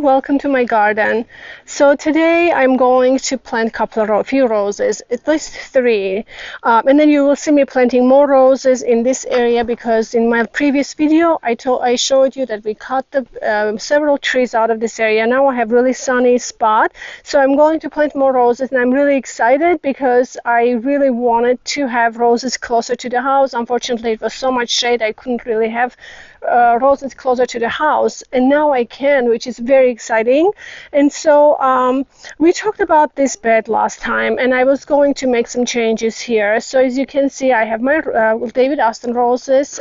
welcome to my garden. So today I'm going to plant a few roses, at least three, and then you will see me planting more roses in this area because in my previous video I showed you that we cut the several trees out of this area. Now I have really sunny spot, so I'm going to plant more roses, and I'm really excited because I really wanted to have roses closer to the house. Unfortunately, it was so much shade I couldn't really have roses closer to the house, and now I can, which is very exciting. And so we talked about this bed last time, and I was going to make some changes here. So as you can see, I have my David Austin roses,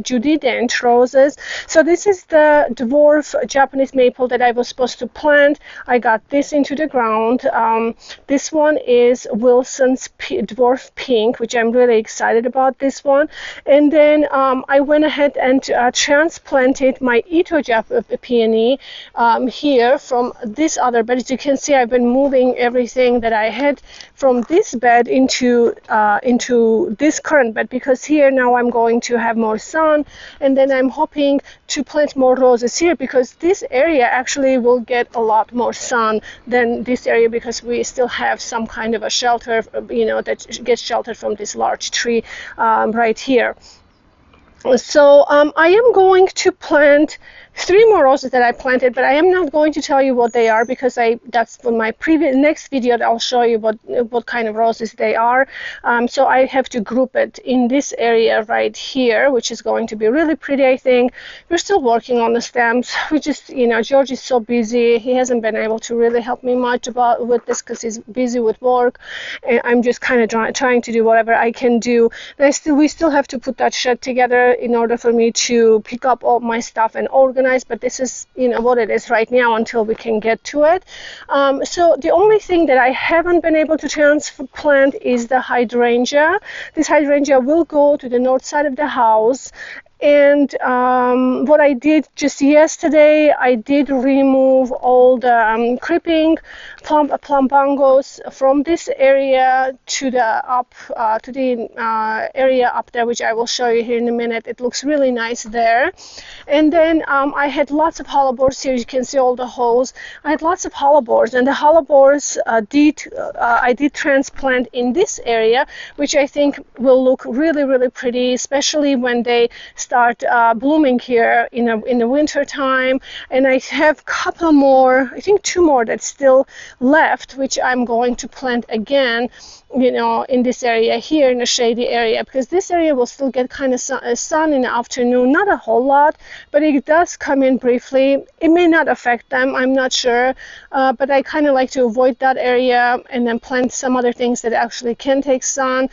Judy Dench roses. So this is the dwarf Japanese maple that I was supposed to plant. I got this into the ground. This one is Wilson's dwarf pink, which I'm really excited about this one. And then I went ahead and transplanted my Ito peony here from this other bed. As you can see, I've been moving everything that I had from this bed into this current bed, because here now I'm going to have more sun, and then I'm hoping to plant more roses here because this area actually will get a lot more sun than this area, because we still have some kind of a shelter, that gets sheltered from this large tree right here. So I am going to plant three more roses that I planted, but I am not going to tell you what they are because that's for my next video that I'll show you what kind of roses they are. So I have to group it in this area right here, which is going to be really pretty, I think. We're still working on the stems. We just, George is so busy. He hasn't been able to really help me much with this because he's busy with work, and I'm just kind of trying to do whatever I can do. And we still have to put that shed together in order for me to pick up all my stuff and organize, but this is what it is right now until we can get to it. So the only thing that I haven't been able to transplant is the hydrangea. This hydrangea will go to the north side of the house. And what I did just yesterday, I did remove all the creeping plumbangos from this area to the area up there, which I will show you here in a minute. It looks really nice there. And then I had lots of hellebores here. You can see all the holes. I had lots of hellebores, and the hellebores I did transplant in this area, which I think will look really, really pretty, especially when they start blooming here in the winter time. And I have a couple more, I think two more that's still left, which I'm going to plant again, in this area here, in a shady area, because this area will still get kind of sun in the afternoon, not a whole lot, but it does come in briefly. It may not affect them, I'm not sure, but I kind of like to avoid that area and then plant some other things that actually can take sun.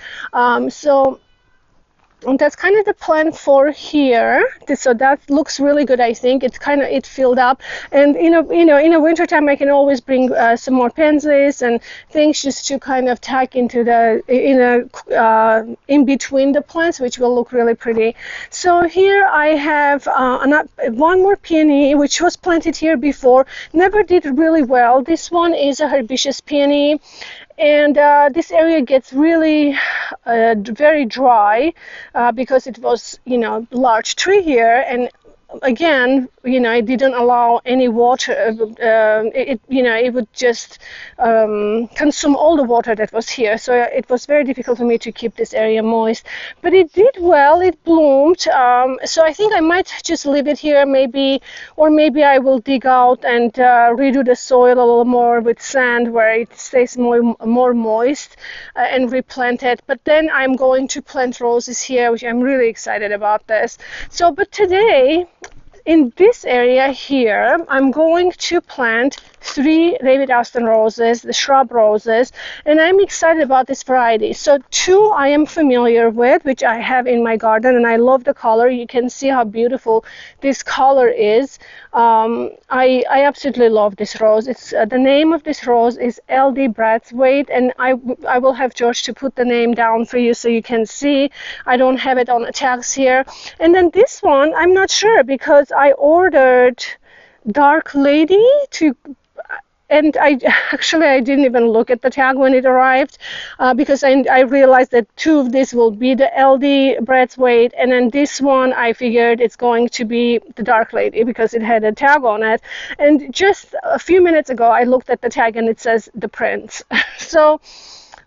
And that's kind of the plan for here. So that looks really good, I think. It filled up, and in the winter time I can always bring some more pansies and things just to kind of tack into in between the plants, which will look really pretty. So here I have one more peony which was planted here before, never did really well. This one is a herbaceous peony. And this area gets really very dry because it was, large tree here, and again, it didn't allow any water. It would just consume all the water that was here. So it was very difficult for me to keep this area moist. But it did well. It bloomed. So I think I might just leave it here, maybe I will dig out and redo the soil a little more with sand where it stays more moist and replant it. But then I'm going to plant roses here, which I'm really excited about this. So, but today, in this area here, I'm going to plant three David Austin roses, the shrub roses, and I'm excited about this variety. So two I am familiar with, which I have in my garden, and I love the color. You can see how beautiful this color is. I absolutely love this rose. It's the name of this rose is LD Braitewaithwaite, and I will have George to put the name down for you so you can see. I don't have it on the tags here. And then this one, I'm not sure because I ordered Dark Lady and I didn't even look at the tag when it arrived, because I realized that two of these will be the LD Braitewaithwaite, and then this one I figured it's going to be the Dark Lady because it had a tag on it. And just a few minutes ago, I looked at the tag and it says the Prince. So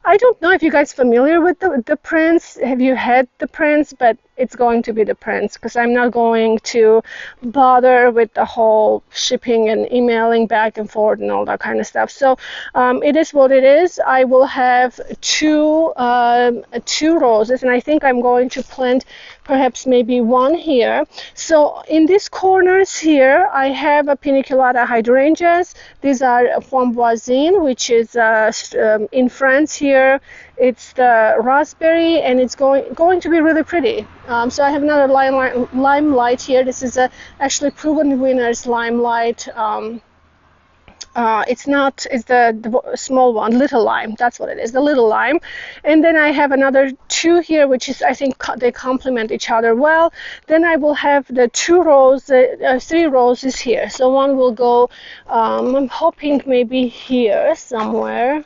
I don't know if you guys familiar with the Prince. Have you had the Prince? But it's going to be the Prince because I'm not going to bother with the whole shipping and emailing back and forth and all that kind of stuff. So it is what it is. I will have two roses, and I think I'm going to plant perhaps maybe one here. So in these corners here, I have a paniculata hydrangeas. These are framboisine, which is in France here. It's the raspberry, and it's going to be really pretty. So I have another limelight here. This is actually proven winners limelight. It's the small one, little lime. That's what it is, the little lime. And then I have another two here, which is, I think they complement each other well. Then I will have the three roses here. So one will go, I'm hoping maybe here somewhere.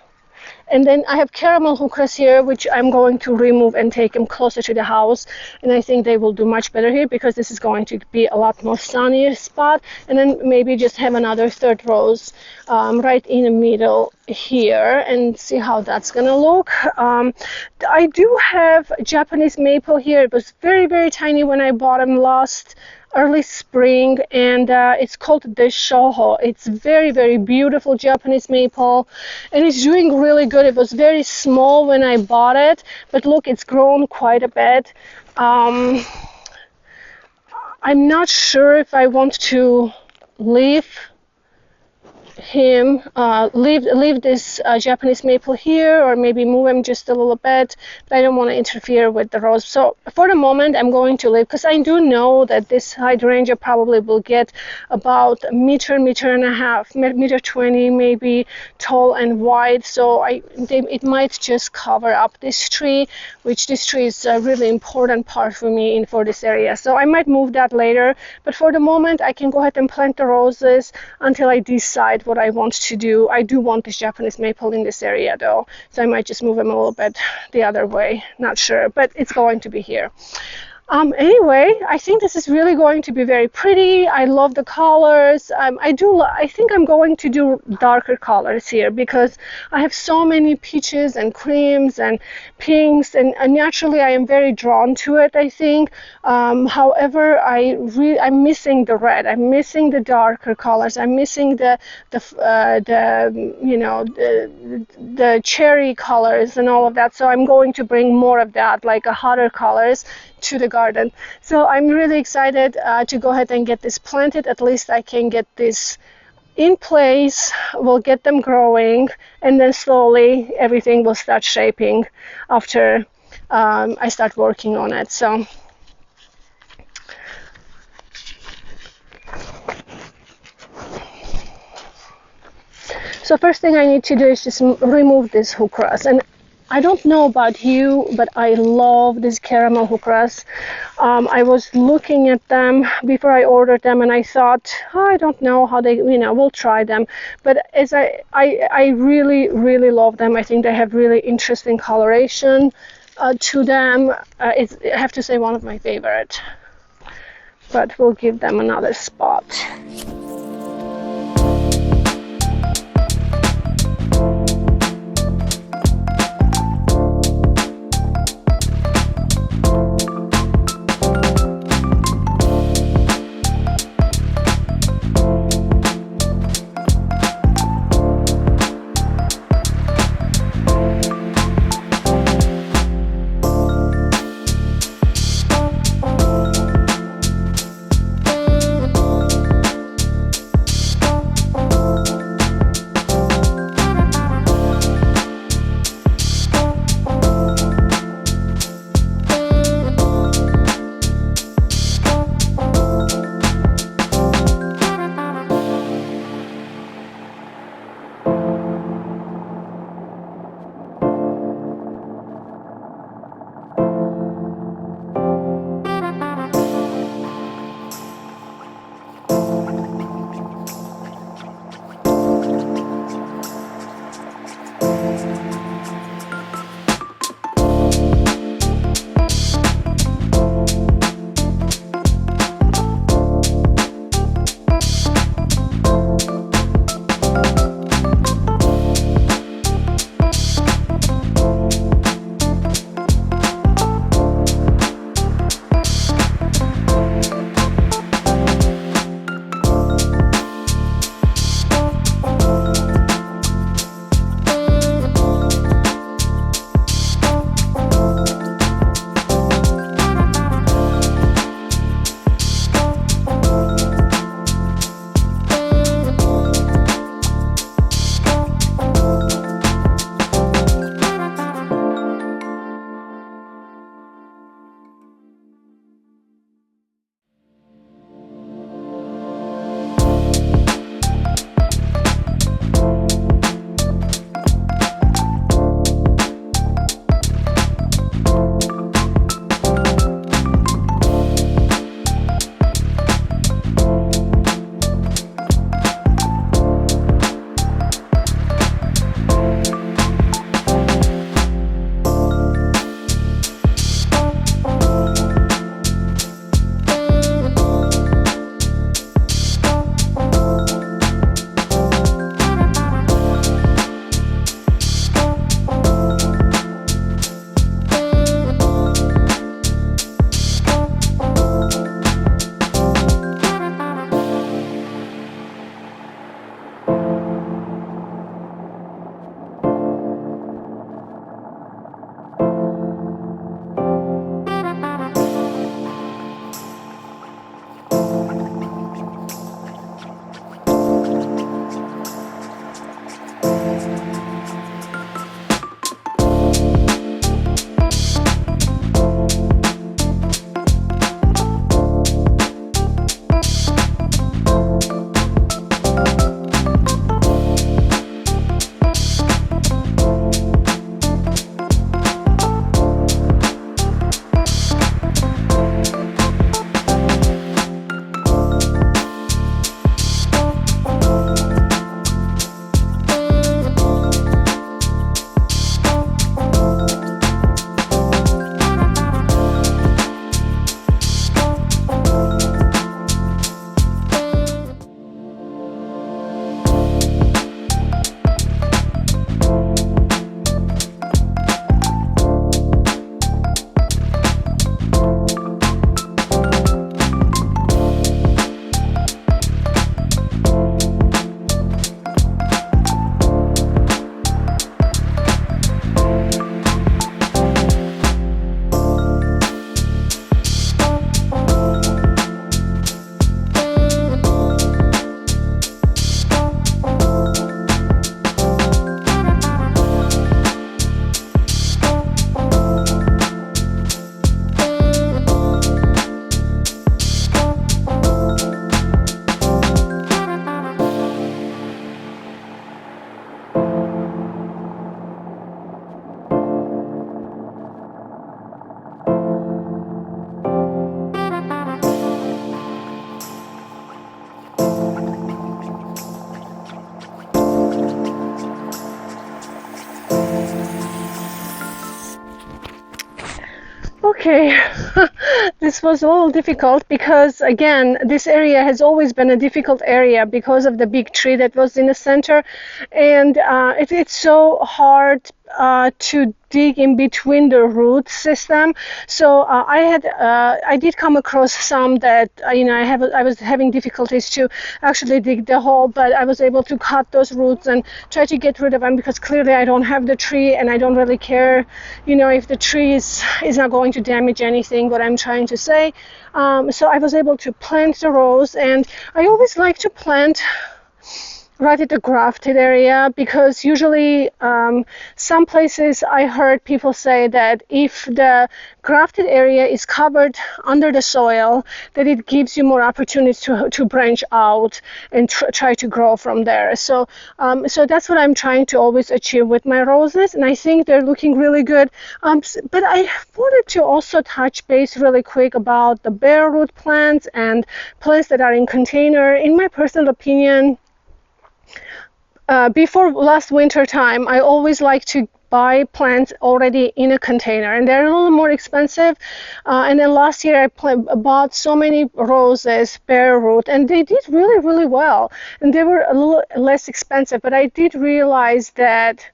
And then I have caramel hookahs here, which I'm going to remove and take them closer to the house. And I think they will do much better here because this is going to be a lot more sunnier spot. And then maybe just have another third rose right in the middle here and see how that's going to look. I do have Japanese maple here. It was very, very tiny when I bought them last early spring, and it's called the Shoho. It's very, very beautiful Japanese maple, and it's doing really good. It was very small when I bought it, but look, it's grown quite a bit. I'm not sure if I want to leave this Japanese maple here, or maybe move him just a little bit, but I don't want to interfere with the rose. So for the moment I'm going to leave, because I do know that this hydrangea probably will get about a meter and a half, meter 20 maybe tall and wide. So it might just cover up this tree, which this tree is a really important part for me for this area. So I might move that later, but for the moment I can go ahead and plant the roses until I decide what I want to do. I do want this Japanese maple in this area though, so I might just move them a little bit the other way, not sure, but it's going to be here. Anyway, I think this is really going to be very pretty. I love the colors. I think I'm going to do darker colors here because I have so many peaches and creams and pinks, and naturally I am very drawn to it, I think. However, I'm missing the red. I'm missing the darker colors. I'm missing the cherry colors and all of that. So I'm going to bring more of that, like a hotter colors, to the garden. So I'm really excited to go ahead and get this planted. At least I can get this in place. We'll get them growing, and then slowly everything will start shaping after I start working on it. So first thing I need to do is just remove this hook rust. And I don't know about you, but I love these caramel hookahs. I was looking at them before I ordered them, and I thought, I don't know how they, we'll try them. But as I really, really love them. I think they have really interesting coloration to them. I have to say, one of my favorite. But we'll give them another spot. this was a little difficult because, again, this area has always been a difficult area because of the big tree that was in the center, and it's so hard to dig in between the root system. So I did come across some that I was having difficulties to actually dig the hole, but I was able to cut those roots and try to get rid of them because clearly I don't have the tree and I don't really care, if the tree is not going to damage anything. What I'm trying to say. So I was able to plant the rose, and I always like to plant right at the grafted area because usually some places I heard people say that if the grafted area is covered under the soil, that it gives you more opportunities to branch out and try to grow from there. So that's what I'm trying to always achieve with my roses, and I think they're looking really good. But I wanted to also touch base really quick about the bare root plants and plants that are in container. In my personal opinion, before last winter time, I always like to buy plants already in a container, and they're a little more expensive. And then last year I bought so many roses, bare root, and they did really, really well. And they were a little less expensive, but I did realize that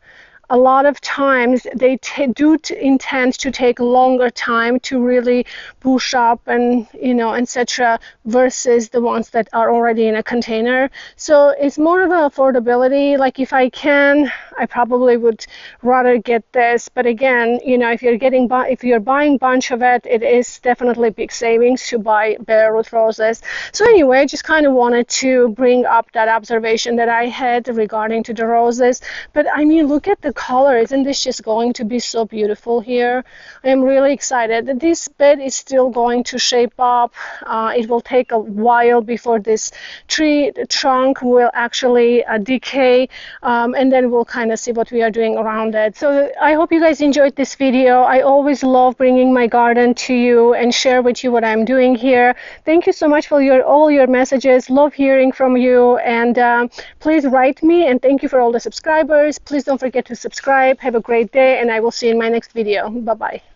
a lot of times they do intend to take longer time to really push up and etc. versus the ones that are already in a container. So it's more of an affordability. Like if I can, I probably would rather get this. But again, if you're buying bunch of it, it is definitely big savings to buy bare root roses. So anyway, I just kind of wanted to bring up that observation that I had regarding to the roses. But I mean, look at the color. Isn't this just going to be so beautiful here? I am really excited. This bed is still going to shape up. It will take a while before this tree trunk will actually decay, and then we'll kind of see what we are doing around it. So I hope you guys enjoyed this video. I always love bringing my garden to you and share with you what I'm doing here. Thank you so much for all your messages. Love hearing from you, and please write me, and thank you for all the subscribers. Please don't forget to subscribe. Have a great day, and I will see you in my next video. Bye-bye.